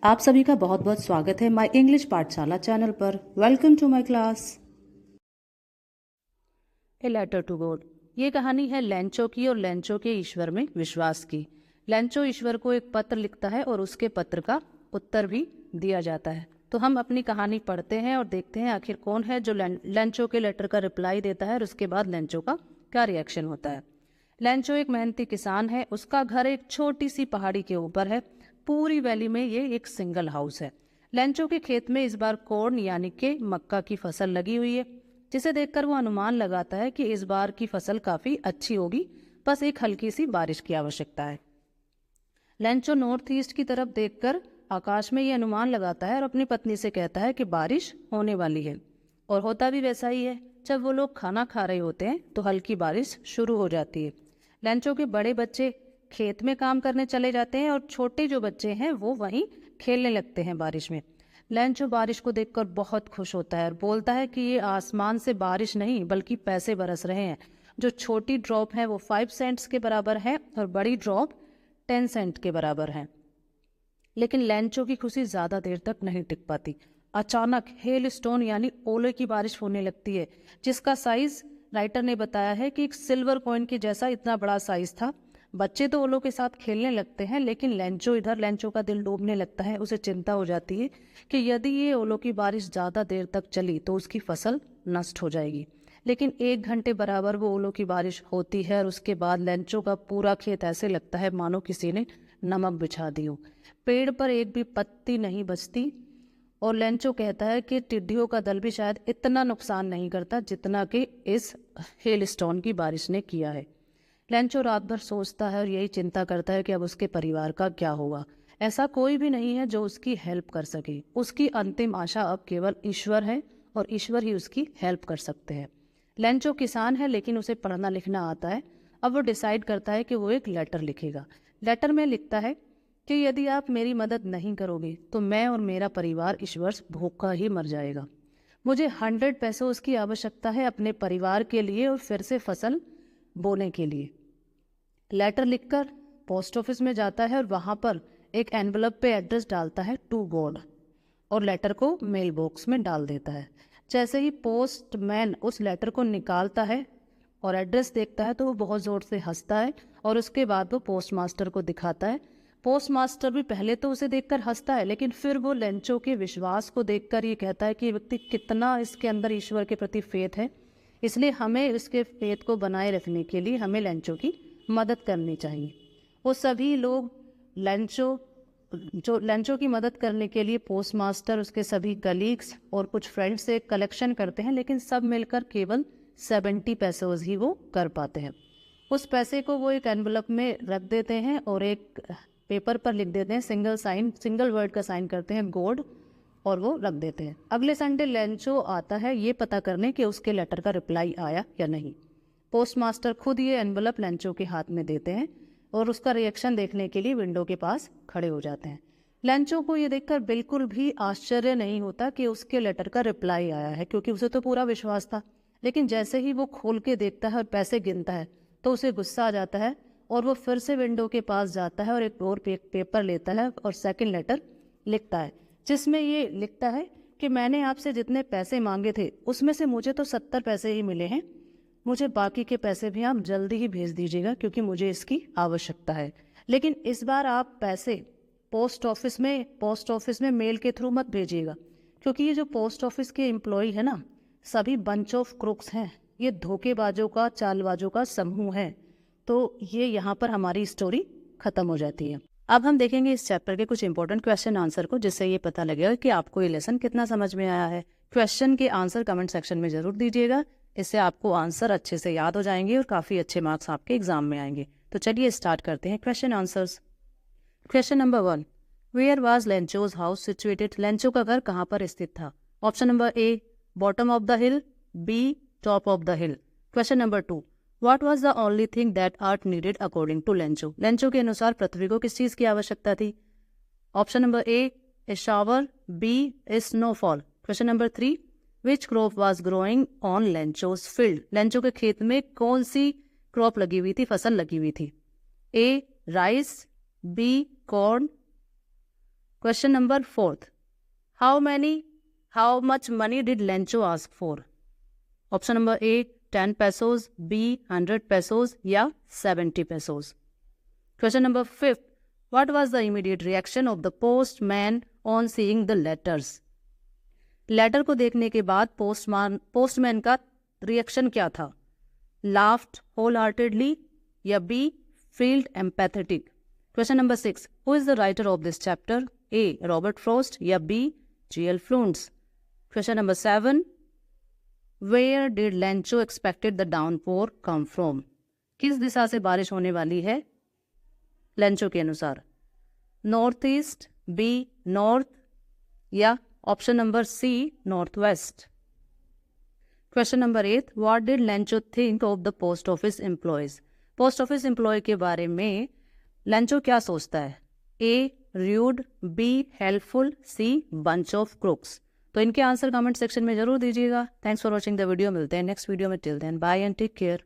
आप सभी का बहुत बहुत स्वागत है माय इंग्लिश पाठशाला चैनल पर। Welcome to my class. A letter to God. ये कहानी है लेंचो की और लेंचो के ईश्वर में विश्वास की। लेंचो ईश्वर को एक पत्र लिखता है और उसके पत्र का उत्तर भी दिया जाता है। तो हम अपनी कहानी पढ़ते हैं और देखते हैं आखिर कौन है जो लेंचो के लेटर का रिप्लाई देता है और उसके बाद लेंचो का क्या रिएक्शन होता है। लेंचो एक मेहनती किसान है। उसका घर एक छोटी सी पहाड़ी के ऊपर है। पूरी वैली में ये एक सिंगल हाउस है। लेंचो के खेत में इस बार कॉर्न यानी कि मक्का की फसल लगी हुई है, जिसे देखकर वो अनुमान लगाता है कि इस बार की फसल काफी अच्छी होगी। बस एक हल्की सी बारिश की आवश्यकता है। लेंचो नॉर्थ ईस्ट की तरफ देखकर आकाश में ये अनुमान लगाता है और अपनी पत्नी से कहता है कि बारिश होने वाली है। और होता भी वैसा ही है। जब वो लोग खाना खा रहे होते हैं तो हल्की बारिश शुरू हो जाती है। लेंचो के बड़े बच्चे खेत में काम करने चले जाते हैं और छोटे जो बच्चे हैं वो वहीं खेलने लगते हैं बारिश में। लेंचो बारिश को देखकर बहुत खुश होता है और बोलता है कि ये आसमान से बारिश नहीं बल्कि पैसे बरस रहे हैं। जो छोटी ड्रॉप है वो 5 सेंट्स के बराबर है और बड़ी ड्रॉप 10 सेंट के बराबर है। लेकिन लेंचो की खुशी ज्यादा देर तक नहीं टिक पाती। अचानक हेल स्टोन यानी ओले की बारिश होने लगती है, जिसका साइज राइटर ने बताया है कि एक सिल्वर कॉइन के जैसा इतना बड़ा साइज था। बच्चे तो ओलों के साथ खेलने लगते हैं, लेकिन लेंचो का दिल डूबने लगता है। उसे चिंता हो जाती है कि यदि ये ओलों की बारिश ज्यादा देर तक चली तो उसकी फसल नष्ट हो जाएगी। लेकिन 1 घंटे बराबर वो ओलों की बारिश होती है और उसके बाद लेंचो का पूरा खेत ऐसे लगता है मानो किसी ने नमक बिछा दी हो। पेड़ पर एक भी पत्ती नहीं बचती और लेंचो कहता है कि टिड्डियों का दल भी शायद इतना नुकसान नहीं करता जितना कि इस हेलस्टोन की बारिश ने किया है। लेंचो रात भर सोचता है और यही चिंता करता है कि अब उसके परिवार का क्या होगा। ऐसा कोई भी नहीं है जो उसकी हेल्प कर सके। उसकी अंतिम आशा अब केवल ईश्वर है और ईश्वर ही उसकी हेल्प कर सकते हैं। लेंचो किसान है लेकिन उसे पढ़ना लिखना आता है। अब वो डिसाइड करता है कि वो एक लेटर लिखेगा। लेटर में लिखता है कि यदि आप मेरी मदद नहीं करोगे तो मैं और मेरा परिवार इस वर्ष भूखा ही मर जाएगा। मुझे 100 पैसों की आवश्यकता है अपने परिवार के लिए और फिर से फसल बोने के लिए। लेटर लिखकर पोस्ट ऑफिस में जाता है और वहां पर एक एनवलप पे एड्रेस डालता है टू गॉड और लेटर को मेल बॉक्स में डाल देता है। जैसे ही पोस्टमैन उस लेटर को निकालता है और एड्रेस देखता है तो वो बहुत ज़ोर से हंसता है और उसके बाद वो पोस्ट मास्टर को दिखाता है। पोस्ट मास्टर भी पहले तो उसे देखकर हंसता है, लेकिन फिर वो लेंचो के विश्वास को देखकर ये कहता है कि ये व्यक्ति कितना इसके अंदर ईश्वर के प्रति फेथ है, इसलिए हमें इसके फेथ को बनाए रखने के लिए हमें लेंचो की मदद करनी चाहिए। वो सभी लोग लेंचो की मदद करने के लिए पोस्ट मास्टर, उसके सभी कलीग्स और कुछ फ्रेंड्स से कलेक्शन करते हैं, लेकिन सब मिलकर केवल 70 पैसों ही वो कर पाते हैं। उस पैसे को वो एक एनवलप में रख देते हैं और एक पेपर पर लिख देते हैं, सिंगल वर्ड का साइन करते हैं गॉड, और वो रख देते हैं। अगले संडे लेंचो आता है ये पता करने कि उसके लेटर का रिप्लाई आया या नहीं। पोस्ट मास्टर खुद ये एनवलप लेंचो के हाथ में देते हैं और उसका रिएक्शन देखने के लिए विंडो के पास खड़े हो जाते हैं। लेंचो को ये देखकर बिल्कुल भी आश्चर्य नहीं होता कि उसके लेटर का रिप्लाई आया है, क्योंकि उसे तो पूरा विश्वास था। लेकिन जैसे ही वो खोल के देखता है और पैसे गिनता है तो उसे गुस्सा आ जाता है और वो फिर से विंडो के पास जाता है और एक और पेपर लेता है और सेकंड लेटर लिखता है, जिसमें ये लिखता है कि मैंने आपसे जितने पैसे मांगे थे उसमें से मुझे तो 70 पैसे ही मिले हैं। मुझे बाकी के पैसे भी आप जल्दी ही भेज दीजिएगा क्योंकि मुझे इसकी आवश्यकता है। लेकिन इस बार आप पैसे पोस्ट ऑफिस में मेल के थ्रू मत भेजिएगा, क्योंकि ये जो पोस्ट ऑफिस के एम्प्लॉय है ना, सभी बंच ऑफ क्रुक्स हैं। ये धोखेबाजों का, चालबाजों का समूह है। तो ये यहाँ पर हमारी स्टोरी खत्म हो जाती है। अब हम देखेंगे इस चैप्टर के कुछ इंपॉर्टेंट क्वेश्चन आंसर को, जिससे ये पता लगेगा कि आपको ये लेसन कितना समझ में आया है। क्वेश्चन के आंसर कमेंट सेक्शन में जरूर दीजिएगा, इससे आपको आंसर अच्छे से याद हो जाएंगे और काफ़ी अच्छे मार्क्स आपके एग्जाम में आएंगे। तो चलिए स्टार्ट करते हैं question answers. Question number 1, where was Lencho's house situated? Lencho का घर कहाँ पर स्थित था? Option number A, bottom of the hill, B, top of the hill. Question number 2, what was the only thing that earth needed according to Lencho? Lencho के अनुसार पृथ्वी को किस चीज़ की आवश्यकता थी? Option number A shower, B a snowfall. Question number 3, which crop was growing on Lencho's field? Lencho के खेत में कौन सी क्रॉप लगी हुई थी, फसल लगी हुई थी? A rice, B corn, question number 4, how much money did Lencho ask for? Option number A 10 pesos, B 100 pesos या 70 pesos. Question number 5, what was the immediate reaction of the postman on seeing the letters? Letter को देखने के बाद postman का reaction क्या था? Laughed whole heartedly या B felt empathetic? Question number 6, who is the writer of this chapter? A Robert Frost या B G L. Fuentes? Question number 7, where did Lencho expected the downpour come from? किस दिशा से बारिश होने वाली है Lencho के अनुसार? नॉर्थ ईस्ट, बी नॉर्थ या option number C north west? Question number 8, what did Lencho think of the post office employees? Post office employ के बारे में लेंचो क्या सोचता है? A rude, B helpful, C bunch of crooks? तो इनके answer comment section में जरूर दीजिएगा। Thanks for watching the video. मिलते हैं नेक्स्ट वीडियो में। Till then bye and take care.